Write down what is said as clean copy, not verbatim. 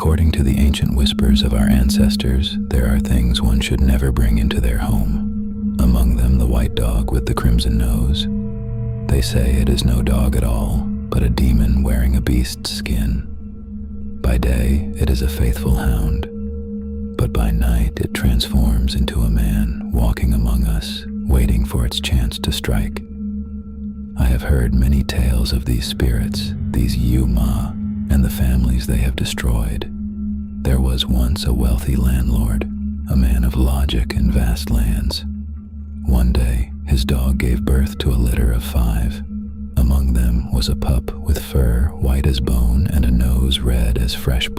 According to the ancient whispers of our ancestors, there are things one should never bring into their home. Among them the white dog with the crimson nose. They say it is no dog at all, but a demon wearing a beast's skin. By day, it is a faithful hound, but by night it transforms into a man walking among us, waiting for its chance to strike. I have heard many tales of these spirits, these Yuma, and the families they have destroyed. There was once a wealthy landlord, a man of logic and vast lands. One day, his dog gave birth to a litter of 5. Among them was a pup with fur white as bone and a nose red as fresh